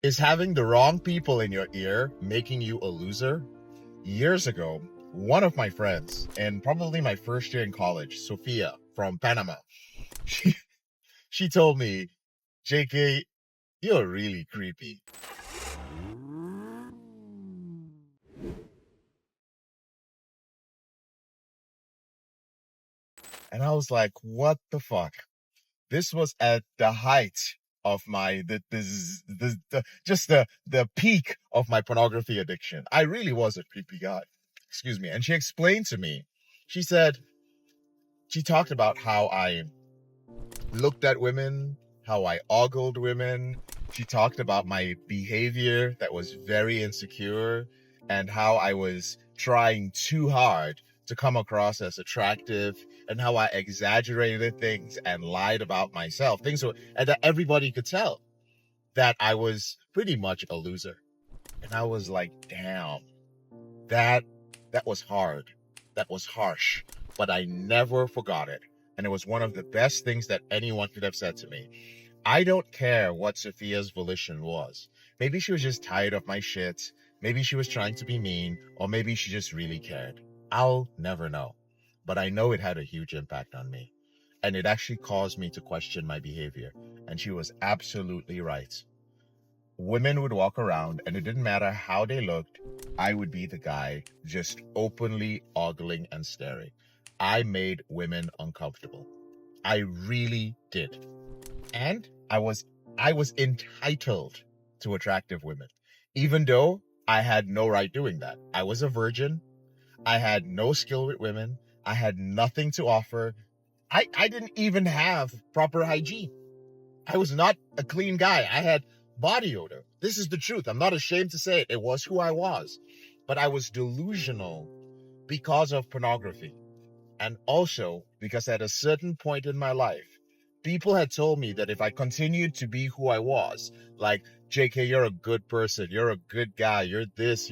Is having the wrong people in your ear making you a loser? Years ago, one of my friends, and probably my first year in college, Sophia from Panama, she, she told me, JK, you're really creepy. And I was like, what the fuck? This was at the height of my the peak of my pornography addiction. I really was a creepy guy. Excuse me. And she explained to me, she said, she talked about how I looked at women, how I ogled women. She talked about my behavior that was very insecure and how I was trying too hard to come across as attractive and how I exaggerated things and lied about myself. And that everybody could tell that I was pretty much a loser. And I was like, damn, that that was hard. That was harsh, but I never forgot it. And it was one of the best things that anyone could have said to me. I don't care what Sophia's volition was. Maybe she was just tired of my shit. Maybe she was trying to be mean, or maybe she just really cared. I'll never know. But I know it had a huge impact on me. And it actually caused me to question my behavior. And she was absolutely right. Women would walk around, and it didn't matter how they looked, I would be the guy just openly ogling and staring. I made women uncomfortable. I really did. And I was entitled to attractive women, even though I had no right doing that. I was a virgin. I had no skill with women. I had nothing to offer. I didn't even have proper hygiene. I was not a clean guy. I had body odor. This is the truth. I'm not ashamed to say it. It was who I was. But I was delusional because of pornography. And also because at a certain point in my life, people had told me that if I continued to be who I was, like, JK, you're a good person, you're a good guy, you're this,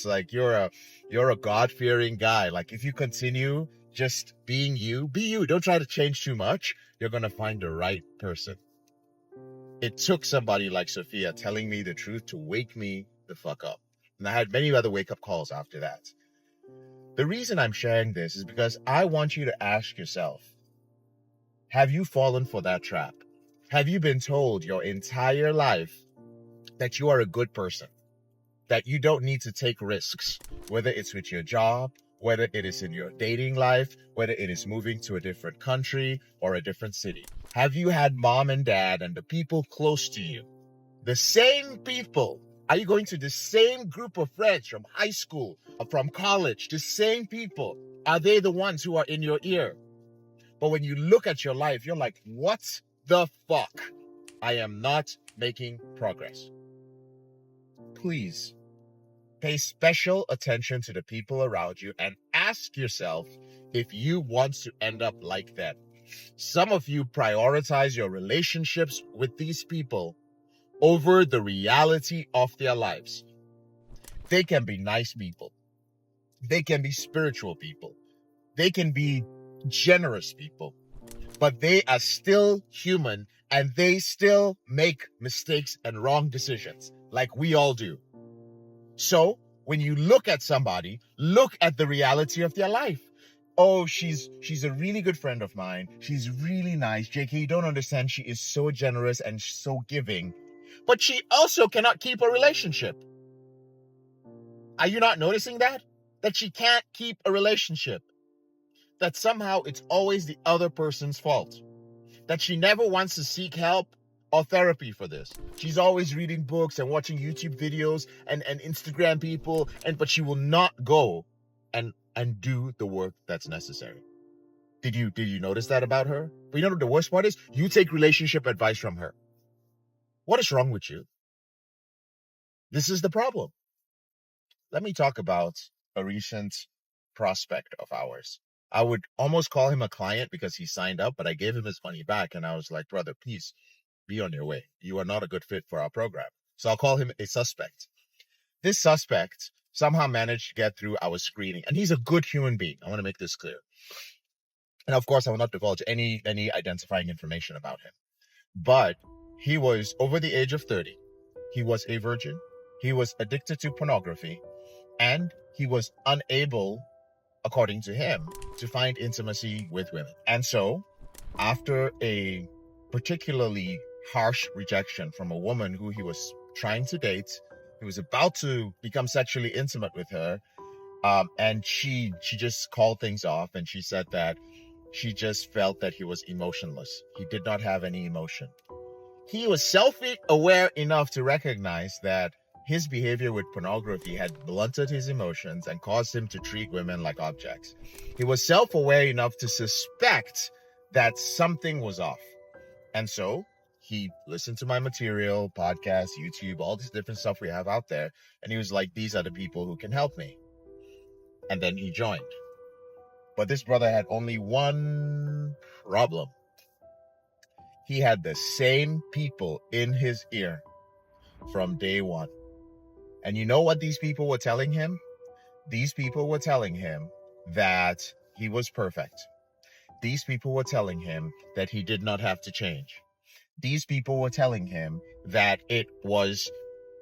like you're a God-fearing guy. Like if you continue just being you, be you. Don't try to change too much. You're gonna find the right person. It took somebody like Sophia telling me the truth to wake me the fuck up. And I had many other wake-up calls after that. The reason I'm sharing this is because I want you to ask yourself, have you fallen for that trap? Have you been told your entire life that you are a good person, that you don't need to take risks, whether it's with your job, whether it is in your dating life, whether it is moving to a different country or a different city? Have you had mom and dad and the people close to you, the same people? Are you going to the same group of friends from high school or from college? The same people. Are they the ones who are in your ear? But when you look at your life, you're like, what the fuck? I am not making progress. Please pay special attention to the people around you and ask yourself if you want to end up like that. Some of you prioritize your relationships with these people over the reality of their lives. They can be nice people. They can be spiritual people. They can be generous people. But they are still human and they still make mistakes and wrong decisions like we all do. So when you look at somebody, look at the reality of their life. Oh, she's a really good friend of mine. She's really nice. JK, you don't understand. She is so generous and so giving. But she also cannot keep a relationship. Are you not noticing that? That she can't keep a relationship. That somehow it's always the other person's fault. That she never wants to seek help or therapy for this. She's always reading books and watching YouTube videos and Instagram people, but she will not go and do the work that's necessary. Did you notice that about her? But you know what the worst part is? You take relationship advice from her. What is wrong with you? This is the problem. Let me talk about a recent prospect of ours. I would almost call him a client because he signed up, but I gave him his money back and I was like, brother, please be on your way. You are not a good fit for our program. So I'll call him a suspect. This suspect somehow managed to get through our screening, and he's a good human being. I want to make this clear. And of course, I will not divulge any identifying information about him. But he was over the age of 30. he was a virgin, he was addicted to pornography, and he was unable, according to him, to find intimacy with women. And so, after a particularly harsh rejection from a woman who he was trying to date, he was about to become sexually intimate with her, and she just called things off, and she said that she just felt that he was emotionless. He did not have any emotion. He was self-aware enough to recognize that his behavior with pornography had blunted his emotions and caused him to treat women like objects. He was self-aware enough to suspect that something was off. And so he listened to my material, podcast, YouTube, all this different stuff we have out there. And he was like, these are the people who can help me. And then he joined. But this brother had only one problem. He had the same people in his ear from day one. And you know what these people were telling him? These people were telling him that he was perfect. These people were telling him that he did not have to change. These people were telling him that it was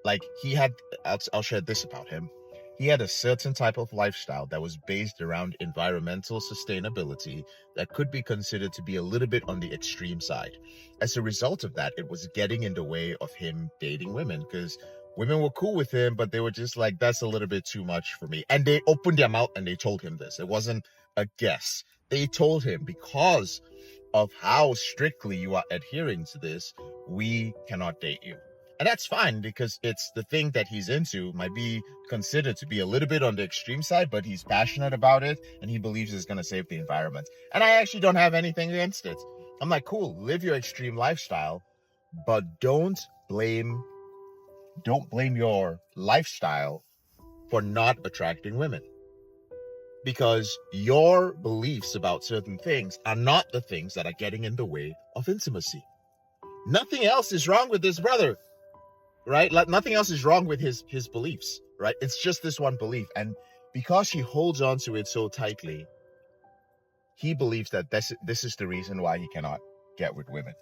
like he had, I'll share this about him. He had a certain type of lifestyle that was based around environmental sustainability that could be considered to be a little bit on the extreme side. As a result of that, it was getting in the way of him dating women, because women were cool with him, but they were just like, that's a little bit too much for me. And they opened their mouth and they told him this. It wasn't a guess. They told him, because of how strictly you are adhering to this, we cannot date you. And that's fine, because it's the thing that he's into might be considered to be a little bit on the extreme side, but he's passionate about it and he believes it's going to save the environment. And I actually don't have anything against it. I'm like, cool, live your extreme lifestyle, but don't blame your lifestyle for not attracting women. Because your beliefs about certain things are not the things that are getting in the way of intimacy. Nothing else is wrong with this brother, right? Like, nothing else is wrong with his beliefs, right? It's just this one belief. And because he holds on to it so tightly, he believes that this is the reason why he cannot get with women.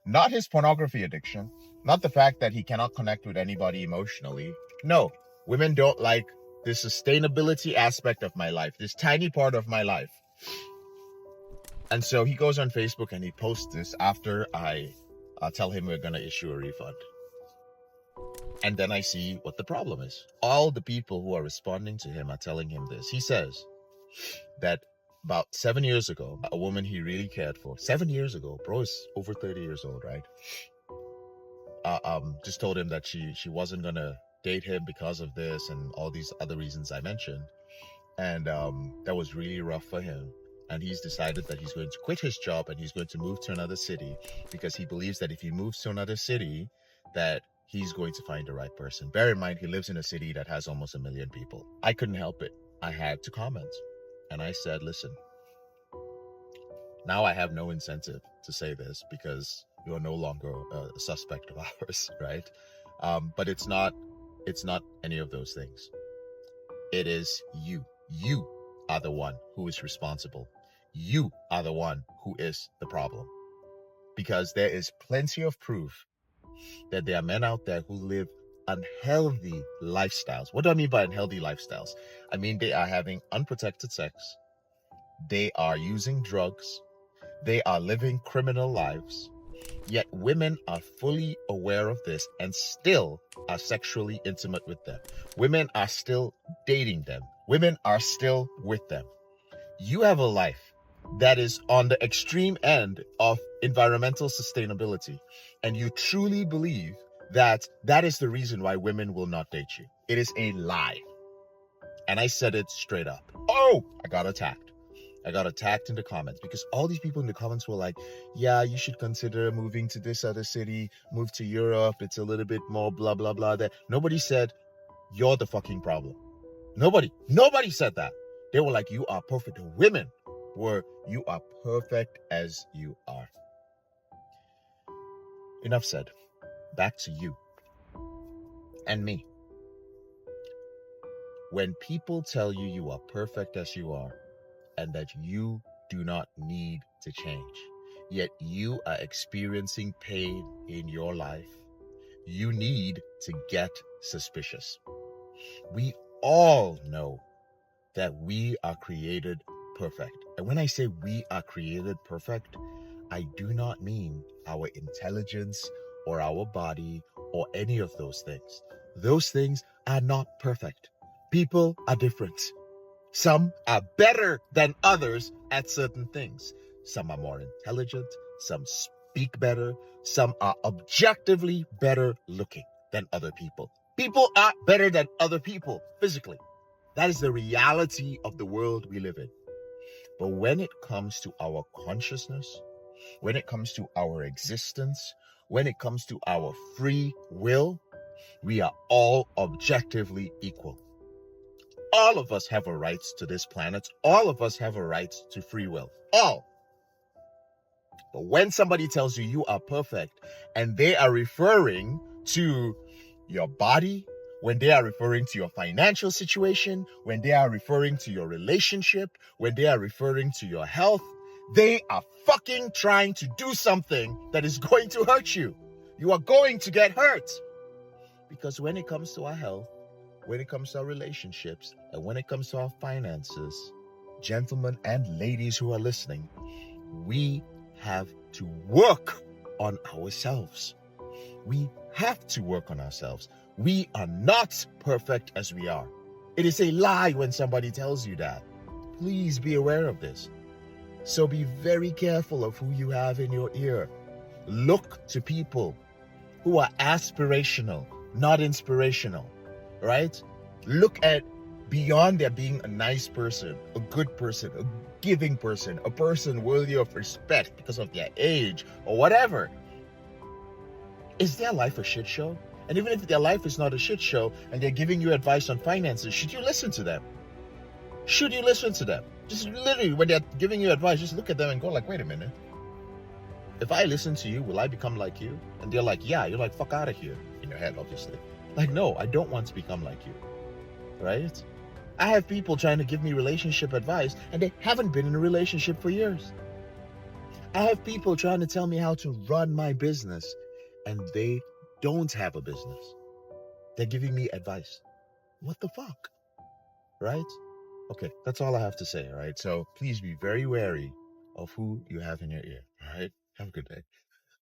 Not his pornography addiction, not the fact that he cannot connect with anybody emotionally. No, women don't like the sustainability aspect of my life, this tiny part of my life. And so he goes on Facebook and he posts this after I tell him we're going to issue a refund. And then I see what the problem is. All the people who are responding to him are telling him this. He says that about 7 years ago, a woman he really cared for, 7 years ago, bro is over 30 years old, right? Just told him that she wasn't going to date him because of this and all these other reasons I mentioned. And that was really rough for him. And he's decided that he's going to quit his job and he's going to move to another city, because he believes that if he moves to another city, that he's going to find the right person. Bear in mind, he lives in a city that has almost 1 million people. I couldn't help it. I had to comment. And I said, listen, now I have no incentive to say this because you're no longer a suspect of ours, right? But it's not any of those things. It is you. You are the one who is responsible. You are the one who is the problem. Because there is plenty of proof that there are men out there who live unhealthy lifestyles. What do I mean by unhealthy lifestyles? I mean, they are having unprotected sex. They are using drugs. They are living criminal lives. Yet women are fully aware of this and still are sexually intimate with them. Women are still dating them. Women are still with them. You have a life that is on the extreme end of environmental sustainability, and you truly believe that that is the reason why women will not date you. It is a lie. And I said it straight up. Oh, I got attacked. I got attacked in the comments because all these people in the comments were like, yeah, you should consider moving to this other city, move to Europe. It's a little bit more blah, blah, blah. There. Nobody said, you're the fucking problem. Nobody said that. They were like, you are perfect. The women were, you are perfect as you are. Enough said. Back to you and me. When people tell you you are perfect as you are, and that you do not need to change, yet you are experiencing pain in your life, you need to get suspicious. We all know that we are created perfect. And when I say we are created perfect, I do not mean our intelligence or our body or any of those things. Those things are not perfect. People are different. Some are better than others at certain things. Some are more intelligent, some speak better, some are objectively better looking than other people. People are better than other people physically. That is the reality of the world we live in. But when it comes to our consciousness, when it comes to our existence, when it comes to our free will, we are all objectively equal. All of us have a right to this planet. All of us have a right to free will. All. But when somebody tells you you are perfect and they are referring to your body, when they are referring to your financial situation, when they are referring to your relationship, when they are referring to your health, they are fucking trying to do something that is going to hurt you. You are going to get hurt. Because when it comes to our health, when it comes to our relationships, and when it comes to our finances, gentlemen and ladies who are listening, we have to work on ourselves. We have to work on ourselves. We are not perfect as we are. It is a lie when somebody tells you that. Please be aware of this. So be very careful of who you have in your ear. Look to people who are aspirational, not inspirational, right? Look at beyond their being a nice person, a good person, a giving person, a person worthy of respect because of their age or whatever. Is their life a shit show? And even if their life is not a shit show and they're giving you advice on finances, should you listen to them? Should you listen to them? Just literally, when they're giving you advice, just look at them and go like, wait a minute. If I listen to you, will I become like you? And they're like, yeah. You're like, fuck out of here. In your head, obviously. Like, no, I don't want to become like you. Right? I have people trying to give me relationship advice and they haven't been in a relationship for years. I have people trying to tell me how to run my business and they don't have a business. They're giving me advice. What the fuck? Right? Okay, that's all I have to say, all right? So please be very wary of who you have in your ear, all right? Have a good day.